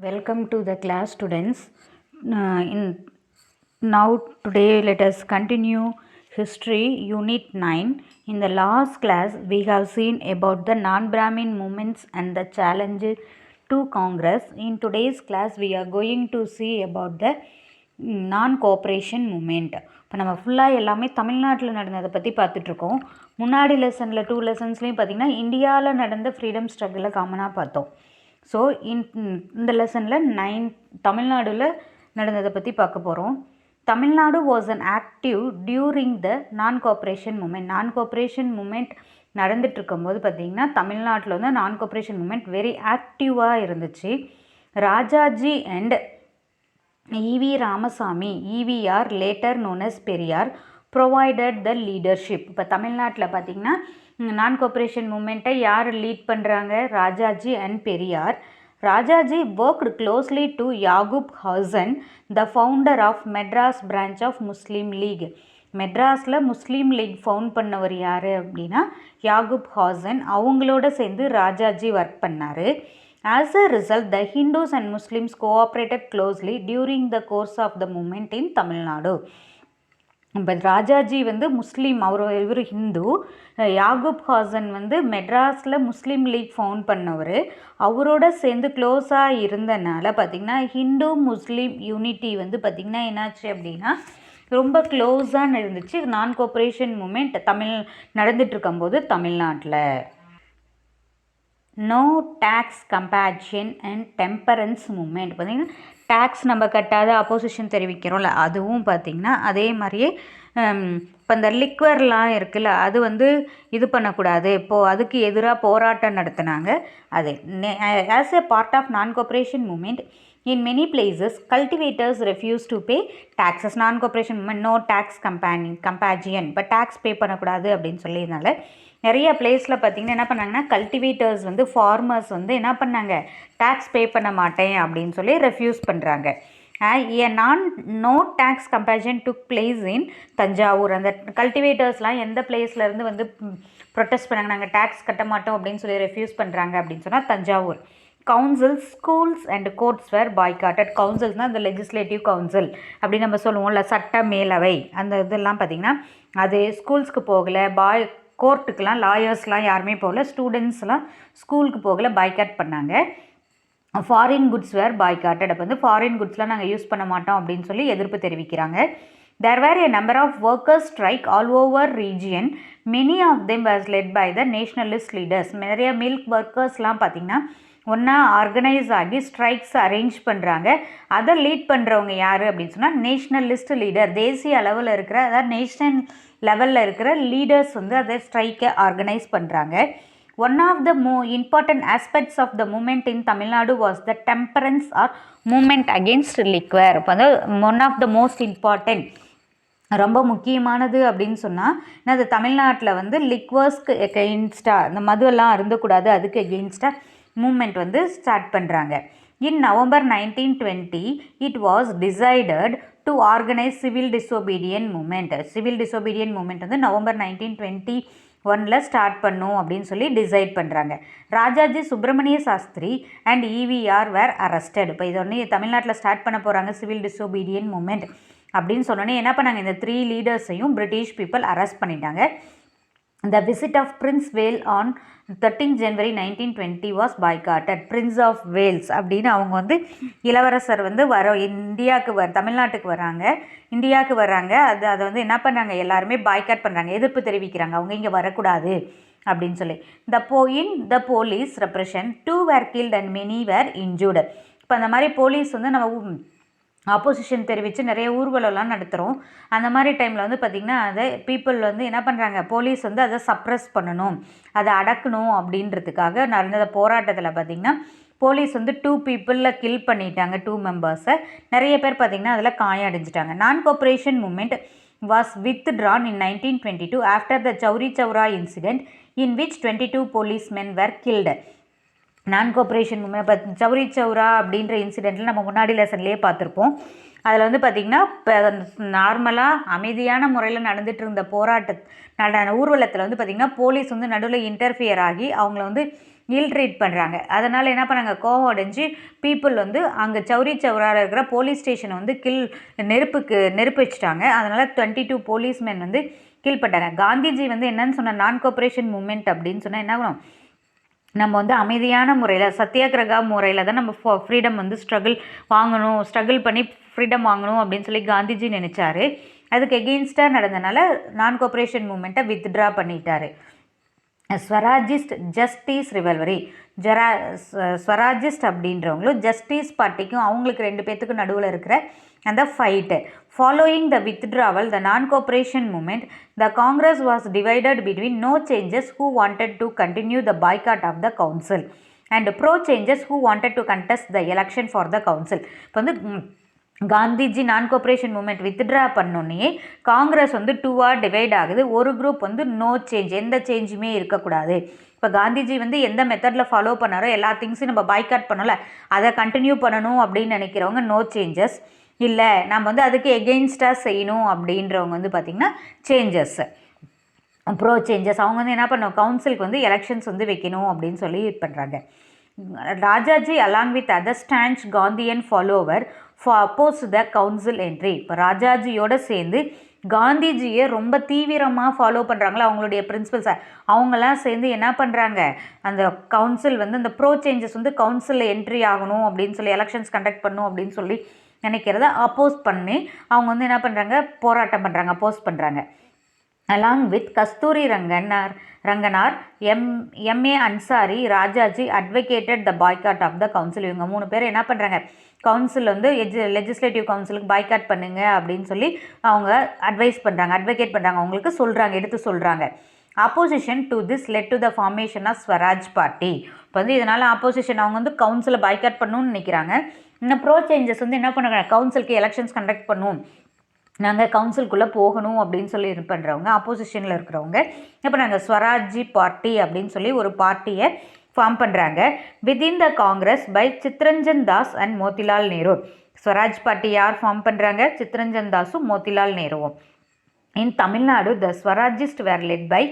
Welcome to the class, students. Now today let us continue history unit 9. In the last class we have seen about the non-Brahmin movements and the challenges to Congress. In today's class we are going to see about the non-cooperation movement. இப்போ நம்ம ஃபுல்லாக எல்லாமே தமிழ்நாட்டில் நடந்ததை பற்றி பார்த்துட்ருக்கோம். முன்னாடி லெசனில் 2 லெசன்ஸ்லேயும் பார்த்திங்கன்னா இந்தியாவில் நடந்த ஃப்ரீடம் ஸ்ட்ரகிளை காமனாக பார்த்தோம். ஸோ இந்த லெசனில் தமிழ்நாடுல நடந்ததை பற்றி பார்க்க போகிறோம். Tamil Nadu was an active during the நான் கோஆப்ரேஷன் மூமெண்ட் நடந்துட்டு இருக்கும்போது பார்த்திங்கன்னா தமிழ்நாட்டில் வந்து நான் கோஆப்ரேஷன் மூமெண்ட் வெரி ஆக்டிவாக இருந்துச்சு. Rajaji and E V Ramasamy, EVR later known as Periyar, provided the leadership. இப்போ தமிழ்நாட்டில் பார்த்திங்கன்னா நான் கோஆப்ரேஷன் மூமெண்ட்டை யார் லீட் பண்ணுறாங்க? Rajaji and Periyar. Rajaji worked closely to Yakub Hasan, the founder of Madras branch of Muslim League. மெட்ராஸில் முஸ்லீம் லீக் ஃபவுண்ட் பண்ணவர் யார் அப்படின்னா யாகூப் ஹாசன். அவங்களோட சேர்ந்து ராஜாஜி ஒர்க் பண்ணார். As a result, the Hindus and Muslims cooperated closely during the course of the movement in Tamil Nadu. இப்போ ராஜாஜி வந்து முஸ்லீம், இவர் ஹிந்து. யாகூப் ஹாசன் வந்து மெட்ராஸில் முஸ்லீம் லீக் ஃபவுண்ட் பண்ணவர். அவரோட சேர்ந்து க்ளோஸாக இருந்தனால பார்த்திங்கன்னா ஹிந்து முஸ்லீம் யூனிட்டி வந்து பார்த்திங்கன்னா என்னாச்சு அப்படின்னா ரொம்ப க்ளோஸாக இருந்துச்சு. நான் கோஆப்ரேஷன் மூமெண்ட் நடந்துட்டு இருக்கும்போது தமிழ்நாட்டில் no tax campaign and temperance movement. பார்த்திங்கன்னா டேக்ஸ் நம்ம கட்டாத அப்போசிஷன் தெரிவிக்கிறோம்ல, அதுவும் பார்த்திங்கன்னா அதே மாதிரியே இப்போ இந்த லிக்வர்லாம் இருக்குல்ல, அது வந்து இது பண்ணக்கூடாது, இப்போது அதுக்கு எதிராக போராட்டம் நடத்தினாங்க. அது as a part of non cooperation movement in many places cultivators refuse to pay taxes. Non cooperation movement no tax campaign, இப்போ டேக்ஸ் பே பண்ணக்கூடாது அப்படின்னு சொல்லியிருந்தால நிறைய பிளேஸில் பார்த்திங்கன்னா என்ன பண்ணாங்கன்னா கல்டிவேட்டர்ஸ் வந்து ஃபார்மர்ஸ் வந்து என்ன பண்ணாங்க, டேக்ஸ் பே பண்ண மாட்டேன் அப்படின்னு சொல்லி ரெஃப்யூஸ் பண்ணுறாங்க. No tax campaign took place in Thanjavur. அந்த கல்டிவேட்டர்ஸ்லாம் எந்த பிளேஸ்லேருந்து வந்து ப்ரொட்டஸ்ட் பண்ணாங்க, நாங்கள் டேக்ஸ் கட்ட மாட்டோம் அப்படின்னு சொல்லி ரெஃப்யூஸ் பண்ணுறாங்க அப்படின்னு சொன்னால் Thanjavur. Councils, schools and courts were boycotted. கவுன்சில்ஸ்னால் அந்த லெஜிஸ்லேட்டிவ் கவுன்சில் அப்படின்னு நம்ம சொல்லுவோம்ல, சட்ட மேலவை, அந்த இதெல்லாம் பார்த்திங்கன்னா அது ஸ்கூல்ஸ்க்கு போகலை, கோர்ட்டுக்கெலாம் லாயர்ஸ்லாம் யாருமே போகல, ஸ்டூடெண்ட்ஸ்லாம் ஸ்கூலுக்கு போகலை, பாய்காட் பண்ணாங்க. ஃபாரின் குட்ஸ் வேர் பாய்காட்டட். அப்போ வந்து ஃபாரின் குட்ஸ்லாம் நாங்கள் யூஸ் பண்ண மாட்டோம் அப்படின்னு சொல்லி எதிர்ப்பு தெரிவிக்கிறாங்க. There were a number of workers' strike all over region. Many of them was led by the nationalist leaders. நிறைய மில்க் ஒர்க்கர்ஸ்லாம் பார்த்திங்கன்னா ஒன்றா ஆர்கனைஸ் ஆகி ஸ்ட்ரைக்ஸ் அரேஞ்ச் பண்ணுறாங்க. அதை லீட் பண்ணுறவங்க யார் அப்படின்னு சொன்னால் நேஷ்னலிஸ்ட் லீடர். தேசிய அளவில் இருக்கிற, அதாவது நேஷ்னல் லெவலில் இருக்கிற லீடர்ஸ் வந்து அதை ஸ்ட்ரைக்கை ஆர்கனைஸ் பண்ணுறாங்க. One of the important aspects of the movement in Tamil Nadu was the temperance or movement against liquor. இப்போ வந்து one of the most important, ரொம்ப முக்கியமானது அப்படின்னு சொன்னால் அது தமிழ்நாட்டில் வந்து லிக்வர்ஸ்க்கு எகெயின்ஸ்டாக, இந்த மதுவெல்லாம் அருந்தக்கூடாது, அதுக்கு எகெயின்ஸ்டாக மூமெண்ட் வந்து ஸ்டார்ட் பண்ணுறாங்க. In November 1920 it was decided to organise civil disobedient movement. Civil disobedient movement வந்து நவம்பர் 1921 ஸ்டார்ட் பண்ணும் அப்படின்னு சொல்லி டிசைட் பண்ணுறாங்க. Rajaji, Subramania Sastri and EVR were arrested. இப்போ இது ஒன்று தமிழ்நாட்டில் ஸ்டார்ட் பண்ண போகிறாங்க சிவில் டிசோபீடியன்ட் மூமெண்ட் அப்படின்னு சொன்னோன்னே என்ன பண்ணாங்க, இந்த 3 லீடர்ஸையும் பிரிட்டிஷ் பீப்புள் அரெஸ்ட் பண்ணிட்டாங்க. The visit of Prince Wales on 13 January 1920 was boycotted. Prince of Wales அப்படின்னு அவங்க வந்து இளவரசர் வந்து தமிழ்நாட்டுக்கு வராங்க. அதை வந்து என்ன பண்ணாங்க, எல்லாருமே பாய்காட் பண்ணுறாங்க, எதிர்ப்பு தெரிவிக்கிறாங்க, அவங்க இங்கே வரக்கூடாது அப்படின்னு சொல்லி. The police repression, 2 were killed and many were injured. இப்போ அந்த மாதிரி போலீஸ் வந்து நம்ம ஆப்போசிஷன் தெரிவித்து நிறைய ஊர்வலம்லாம் நடத்துகிறோம். அந்த மாதிரி டைமில் வந்து பார்த்திங்கன்னா அதை பீப்புள் வந்து என்ன பண்ணுறாங்க, போலீஸ் வந்து அதை சப்ரஸ் பண்ணணும், அதை அடக்கணும் அப்படின்றதுக்காக நடந்த போராட்டத்தில் பார்த்திங்கன்னா போலீஸ் வந்து 2 பீப்புளில் கில் பண்ணிட்டாங்க, 2 மெம்பர்ஸை. நிறைய பேர் பார்த்திங்கன்னா அதில் காயம் அடைஞ்சிட்டாங்க. நான் cooperation movement was withdrawn in 1922 after the Chowri Chowra incident in which 22 policemen were killed. நான் கோஆப்ரேஷன் மூமெண்ட் இப்போ சௌரி சௌரா அப்படின்ற இன்சிடெண்ட்டில் நம்ம முன்னாடி லெசன்லேயே பார்த்துருப்போம். அதில் வந்து பார்த்திங்கன்னா இப்போ நார்மலாக அமைதியான முறையில் நடந்துகிட்டு இருந்த ஊர்வலத்தில் வந்து பார்த்திங்கன்னா போலீஸ் வந்து நடுவில் இன்டர்ஃபியர் ஆகி அவங்கள வந்து இல் ட்ரீட் பண்ணுறாங்க. அதனால் என்ன பண்ணாங்க, கோவம் அடைஞ்சு பீப்புள் வந்து அங்கே சௌரி சௌராவில் இருக்கிற போலீஸ் ஸ்டேஷனை வந்து நெருப்பு வச்சுட்டாங்க. அதனால் 22 போலீஸ்மென் வந்து கில் பண்ணிட்டாங்க. காந்திஜி வந்து என்னன்னு சொன்ன, நான் கோஆப்ரேஷன் மூமெண்ட் அப்படின்னு சொன்னால் என்ன ஆகணும், நம்ம வந்து அமைதியான முறையில் சத்தியாகிரகா முறையில் தான் நம்ம ஃப்ரீடம் வந்து ஸ்ட்ரகிள் பண்ணி ஃப்ரீடம் வாங்கணும் அப்படின்னு சொல்லி காந்திஜி நினச்சாரு. அதுக்கு எகெயின்ஸ்டாக நடந்தனால நான் கோஆப்ரேஷன் மூமெண்ட்டை வித்ட்ரா பண்ணிட்டாரு. ஸ்வராஜிஸ்ட் ஜஸ்டிஸ் ரிவல்வரி, ஸ்வராஜிஸ்ட் அப்படின்றவங்களும் ஜஸ்டிஸ் பார்ட்டிக்கும் அவங்களுக்கு 2 பேர்த்துக்கும் நடுவில் இருக்கிற அந்த fight. Following the withdrawal, the non-cooperation movement, the Congress was divided between no changers who wanted to continue the boycott of the council and pro-changers who wanted to contest the election for the council. இப்போ வந்து காந்திஜி நான் cooperation moment withdraw பண்ணோன்னே காங்கிரஸ் வந்து 2ஆக divide ஆகுது. ஒரு group வந்து no change, எந்த சேஞ்சுமே இருக்கக்கூடாது. இப்போ காந்திஜி வந்து எந்த மெத்தடில் ஃபாலோ பண்ணாரோ எல்லா திங்ஸையும் நம்ம பாய்காட் பண்ணல, அதை கண்டினியூ பண்ணணும் அப்படின்னு நினைக்கிறவங்க நோ சேஞ்சஸ், இல்லை நம்ம வந்து அதுக்கு எகெயின்ஸ்டாக செய்யணும் அப்படின்றவங்க வந்து பார்த்திங்கன்னா சேஞ்சஸ், ப்ரோ சேஞ்சஸ். அவங்க வந்து என்ன பண்ணுவோம், கவுன்சிலுக்கு வந்து எலெக்ஷன்ஸ் வந்து வைக்கணும் அப்படின்னு சொல்லி இது பண்ணுறாங்க. Rajaji along with other staunch Gandhian follower oppose the council entry. இப்போ ராஜாஜியோடு சேர்ந்து காந்திஜியை ரொம்ப தீவிரமாக ஃபாலோ பண்ணுறாங்களா அவங்களுடைய பிரின்சிபல்ஸை, அவங்களாம் சேர்ந்து என்ன பண்ணுறாங்க, அந்த கவுன்சில் வந்து அந்த ப்ரோ சேஞ்சஸ் வந்து கவுன்சிலில் என்ட்ரி ஆகணும் அப்படின்னு சொல்லி எலெக்ஷன்ஸ் கண்டக்ட் பண்ணணும் அப்படின்னு சொல்லி நினைக்கிறத அப்போஸ் பண்ணி அவங்க வந்து என்ன பண்ணுறாங்க, போராட்டம் பண்ணுறாங்க, அப்போஸ் பண்ணுறாங்க. Along with Kasturi Ranganar, M A Ansari, Rajaji advocated the boycott of the council. இவங்க 3 பேர் என்ன பண்ணுறாங்க, கவுன்சில் வந்து லெஜிஸ்லேட்டிவ் கவுன்சிலுக்கு பாய்காட் பண்ணுங்க அப்படின்னு சொல்லி அவங்க அட்வொகேட் பண்ணுறாங்க, அவங்களுக்கு சொல்கிறாங்க, எடுத்து சொல்கிறாங்க. Opposition to this led to the formation of Swaraj Party. இப்போ வந்து இதனால் ஆப்போசிஷன் அவங்க வந்து கவுன்சிலை பாய்காட் பண்ணணும்னு நினைக்கிறாங்க. இன்னும் ப்ரோ சேஞ்சஸ் வந்து என்ன பண்ணுறாங்க, கவுன்சிலுக்கு எலெக்ஷன்ஸ் கண்டக்ட் பண்ணும், நாங்கள் கவுன்சிலுக்குள்ளே போகணும் அப்படின்னு சொல்லி இது பண்ணுறவங்க, ஆப்போசிஷனில் இருக்கிறவங்க இப்போ நாங்கள் ஸ்வராஜ்ஜி பார்ட்டி அப்படின்னு சொல்லி ஒரு பார்ட்டியை ஃபார்ம் பண்ணுறாங்க. Within the Congress by Chittaranjan Das and Motilal Nehru. Swaraj Party யார் ஃபார்ம் பண்ணுறாங்க, சித்ரஞ்சன் தாஸும் மோதிலால் நேருவும். In Tamil Nadu the Swarajist were led by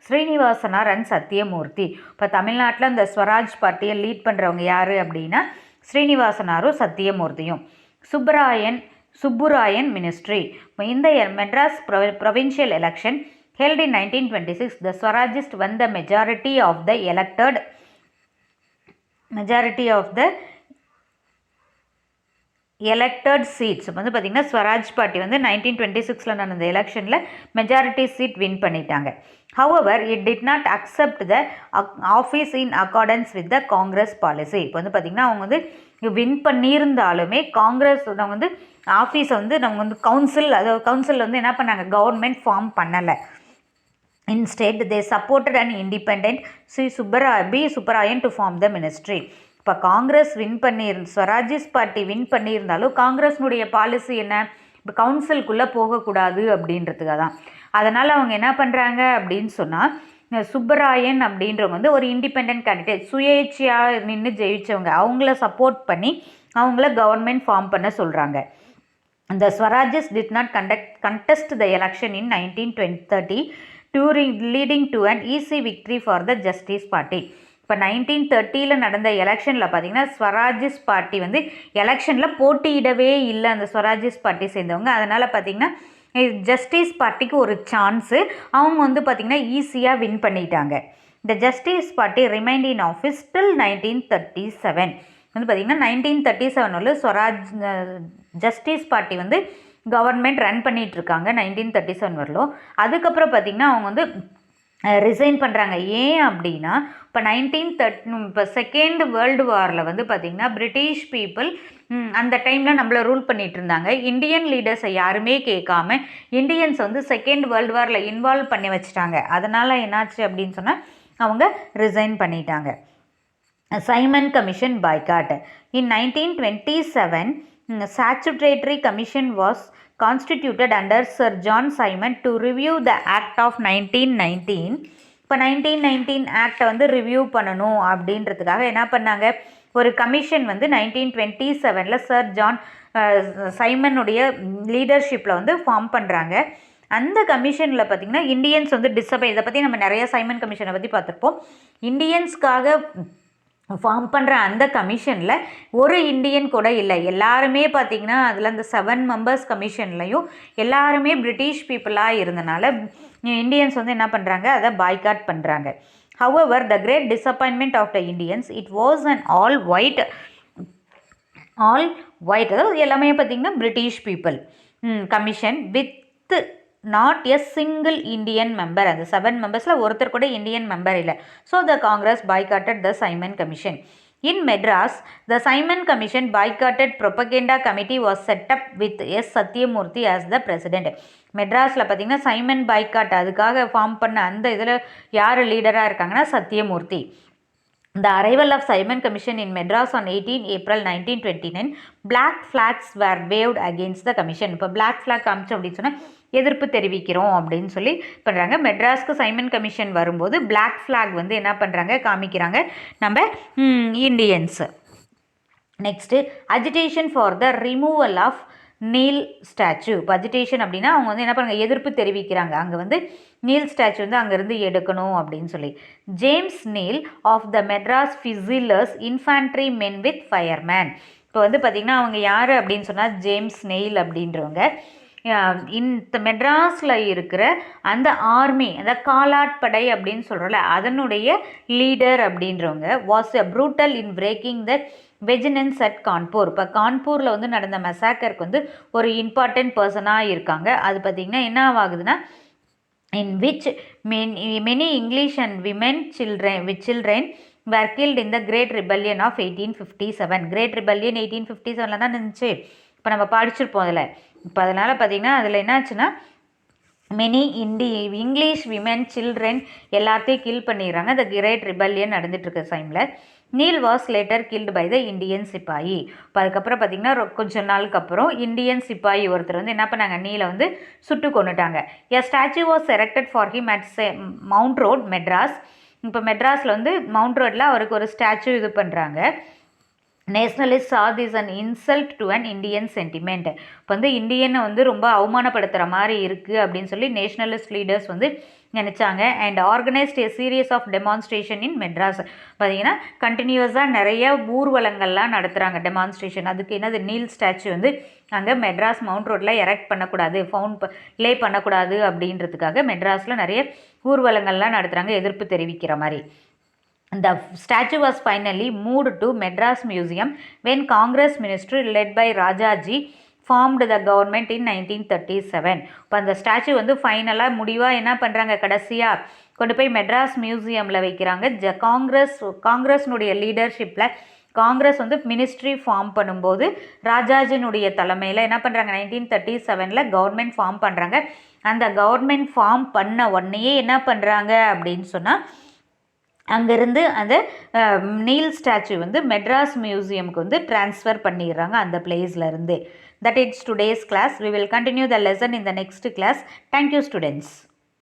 Srinivasanar and Sathyamurthy. இப்போ தமிழ்நாட்டில் இந்த ஸ்வராஜ் பார்ட்டியை லீட் பண்ணுறவங்க யார் அப்படின்னா ஸ்ரீனிவாசனாரும் சத்யமூர்த்தியும். சுப்புராயன் மினிஸ்ட்ரி. இந்த Madras provincial election held in 1926, the Swarajists won the majority of the elected seats. வந்து பார்த்திங்கன்னா ஸ்வராஜ் பார்ட்டி வந்து 1926 நடந்த எலெக்ஷனில் மெஜாரிட்டி சீட் வின் பண்ணிட்டாங்க. However, it did not accept the office in accordance with the Congress policy. இப்போ வந்து பார்த்திங்கன்னா அவங்க வந்து வின் பண்ணியிருந்தாலுமே காங்கிரஸ் அவங்க வந்து ஆஃபீஸை வந்து நம்ம வந்து கவுன்சில் வந்து என்ன பண்ணாங்க, கவர்மெண்ட் ஃபார்ம் பண்ணலை. Instead, they supported an independent Subbarayan to form the ministry. இப்போ காங்கிரஸ் ஸ்வராஜிஸ் பார்ட்டி வின் பண்ணியிருந்தாலும் காங்கிரஸ்னுடைய பாலிசி என்ன, இப்போ கவுன்சிலுக்குள்ளே போகக்கூடாது அப்படின்றதுக்காக தான். அதனால் அவங்க என்ன பண்ணுறாங்க அப்படின்னு சொன்னால் சுப்பராயன் அப்படின்றவங்க வந்து ஒரு இண்டிபெண்ட் கேண்டிடேட், சுயேட்சையாக நின்று ஜெயித்தவங்க, அவங்கள சப்போர்ட் பண்ணி அவங்கள கவர்மெண்ட் ஃபார்ம் பண்ண சொல்கிறாங்க. The Swarajists did not contest the election in 1930, leading to an easy victory for the Justice Party. இப்போ 1930 நடந்த எலெக்ஷனில் பார்த்திங்கன்னா ஸ்வராஜிஸ் பார்ட்டி வந்து எலெக்ஷனில் போட்டியிடவே இல்லை அந்த ஸ்வராஜிஸ் பார்ட்டி சேர்ந்தவங்க. அதனால் பார்த்திங்கன்னா ஜஸ்டிஸ் பார்ட்டிக்கு ஒரு சான்ஸு, அவங்க வந்து பார்த்திங்கன்னா ஈஸியாக வின் பண்ணிட்டாங்க. இந்த justice party remained in office till 1937. வந்து பார்த்திங்கன்னா 1937 ஜஸ்டிஸ் பார்ட்டி வந்து கவர்மெண்ட் ரன் பண்ணிகிட்ருக்காங்க 1937 வரலும். அதுக்கப்புறம் பார்த்திங்கன்னா அவங்க வந்து ரிசைன் பண்ணுறாங்க. ஏன் அப்படின்னா இப்போ செகண்ட் வேர்ல்டு வாரில் வந்து பார்த்திங்கன்னா பிரிட்டிஷ் பீப்புள் அந்த டைமில் நம்மளை ரூல் பண்ணிகிட்டு இருந்தாங்க. இந்தியன் லீடர்ஸை யாருமே கேட்காம இந்தியன்ஸ் வந்து செகண்ட் வேர்ல்டு வாரில் இன்வால்வ் பண்ணி வச்சுட்டாங்க. அதனால் என்னாச்சு அப்படின்னு சொன்னால் அவங்க ரிசைன் பண்ணிட்டாங்க. Simon Commission boycott. In 1927, Statutory Commission was constituted under Sir John Simon to review the Act of 1919. இப்போ 1919 ஆக்டை வந்து ரிவ்யூ பண்ணணும் அப்படின்றதுக்காக என்ன பண்ணாங்க, ஒரு கமிஷன் வந்து 1927 சர் ஜான் சைமனுடைய லீடர்ஷிப்பில் வந்து ஃபார்ம் பண்ணுறாங்க. அந்த கமிஷனில் பார்த்திங்கன்னா இந்தியன்ஸ் வந்து டிசபை, இதை பற்றி நம்ம நிறைய சைமன் கமிஷனை பற்றி பார்த்துருப்போம். இந்தியன்ஸ்க்காக ஃபார்ம் பண்ணுற அந்த கமிஷனில் ஒரு இந்தியன் கூட இல்லை. எல்லாருமே பார்த்திங்கன்னா அதில் அந்த 7 மெம்பர்ஸ் கமிஷன்லையும் எல்லாருமே பிரிட்டிஷ் பீப்புளாக இருந்தனால இந்தியன்ஸ் வந்து என்ன பண்ணுறாங்க, அதை பாய்காட் பண்ணுறாங்க. However, the great disappointment of the Indians, it was an all white அதாவது எல்லாமே பார்த்திங்கன்னா British people commission with not a single Indian member. அந்த 7 மெம்பர்ஸில் ஒருத்தர் கூட இந்தியன் மெம்பர் இல்லை. So the Congress பாய்காட்டட் the Simon commission. In Madras, the Simon Commission boycotted propaganda committee was set up with S. Satyamurthy as the president. மெட்ராஸில் பார்த்திங்கன்னா Simon boycott அதுக்காக form பண்ண அந்த இதில் யார் லீடராக இருக்காங்கன்னா Sathyamoorthy. The arrival of Simon Commission in Madras on 18 April 1929, black flags were waved against the commission. இப்போ black flag காமிச்சோம் அப்படின்னு சொன்னால் எதிர்ப்பு தெரிவிக்கிறோம் அப்படின்னு சொல்லி பண்ணுறாங்க. மெட்ராஸ்க்கு சைமன் கமிஷன் வரும்போது பிளாக் ஃப்ளாக் வந்து என்ன பண்ணுறாங்க, காமிக்கிறாங்க நம்ம Indians. Next agitation for the removal of Neill statue. இப்போ அஜிடேஷன் அப்படின்னா அவங்க வந்து என்ன பண்ணுறாங்க, எதிர்ப்பு தெரிவிக்கிறாங்க. அங்கே வந்து நீல் ஸ்டாச்சு வந்து அங்கேருந்து எடுக்கணும் அப்படின்னு சொல்லி. James Neill of the Madras fusiliers infantry men with fireman. இப்போ வந்து பார்த்திங்கன்னா அவங்க யார் அப்படின்னு சொன்னால் ஜேம்ஸ் நெயில் அப்படின்றவங்க இந்த மெட்ராஸில் இருக்கிற அந்த ஆர்மி, அந்த காலாட்படை அப்படின்னு சொல்கிறோம்ல, அதனுடைய லீடர் அப்படின்றவங்க was a brutal in breaking the vengeance at Kanpur. இப்போ கான்பூரில் வந்து நடந்த மெசாக்கருக்கு வந்து ஒரு இம்பார்ட்டன்ட் பர்சனாக இருக்காங்க. அது பார்த்திங்கன்னா என்ன ஆகுதுன்னா, in which many English and women children were killed in the Great Rebellion of 1857. Great Rebellion 1857 தான் இருந்துச்சு. இப்போ நம்ம படிச்சிருப்போம் அதில். இப்போ அதனால் பார்த்திங்கன்னா அதில் என்னாச்சுன்னா மெனி இங்கிலீஷ் விமென் சில்ட்ரன் எல்லாத்தையும் கில் பண்ணிடுறாங்க. அந்த கிரேட் ரிபல்லியன் நடந்துட்டுருக்க டைமில் Neill was later killed by the Indian sepoy. இப்போ அதுக்கப்புறம் பார்த்திங்கன்னா கொஞ்சம் நாளுக்கு அப்புறம் இண்டியன் சிப்பாயி ஒருத்தர் வந்து என்ன பண்ணாங்க, நீலை வந்து சுட்டு கொண்டுட்டாங்க. A statue was erected for him at Mount Road Madras. இப்போ மெட்ராஸில் வந்து மவுண்ட் ரோட்டில் அவருக்கு ஒரு ஸ்டாச்சு இது பண்ணுறாங்க. Nationalist saw this an insult to an Indian sentiment. இப்போ வந்து இந்தியனை வந்து ரொம்ப அவமானப்படுத்துகிற மாதிரி இருக்குது அப்படின்னு சொல்லி நேஷ்னலிஸ்ட் லீடர்ஸ் வந்து நினச்சாங்க. And organized a series of demonstration in Madras. பார்த்தீங்கன்னா கண்டினியூஸாக நிறைய ஊர்வலங்கள்லாம் நடத்துகிறாங்க, டெமான்ஸ்ட்ரேஷன். அதுக்கு என்னது, நீல் ஸ்டாச்சு வந்து அங்கே மெட்ராஸ் மவுண்ட் ரோட்டில் எரெக்ட் பண்ணக்கூடாது, லே பண்ணக்கூடாது அப்படின்றதுக்காக மெட்ராஸில் நிறைய ஊர்வலங்கள்லாம் நடத்துகிறாங்க, எதிர்ப்பு தெரிவிக்கிற மாதிரி. The statue was finally moved to Madras Museum when Congress ministry led by Rajaji formed the government in 1937. இப்போ அந்த ஸ்டாச்சு வந்து ஃபைனலாக முடிவாக என்ன பண்ணுறாங்க, கடைசியாக கொண்டு போய் மெட்ராஸ் மியூசியமில் வைக்கிறாங்க. காங்கிரஸ்னுடைய லீடர்ஷிப்பில் காங்கிரஸ் வந்து மினிஸ்ட்ரி ஃபார்ம் பண்ணும்போது ராஜாஜினுடைய தலைமையில் என்ன பண்ணுறாங்க, 1937 கவர்மெண்ட் ஃபார்ம் பண்ணுறாங்க. அந்த கவர்மெண்ட் ஃபார்ம் பண்ண உடனேயே என்ன பண்ணுறாங்க அப்படின்னு சொன்னால், அங்கேருந்து அந்த நீல் ஸ்டாச்சு வந்து மெட்ராஸ் மியூசியமுக்கு வந்து ட்ரான்ஸ்ஃபர் பண்ணிடுறாங்க அந்த பிளேஸ்லேருந்து. That is today's class. We will continue the lesson in the next class. Thank you, students.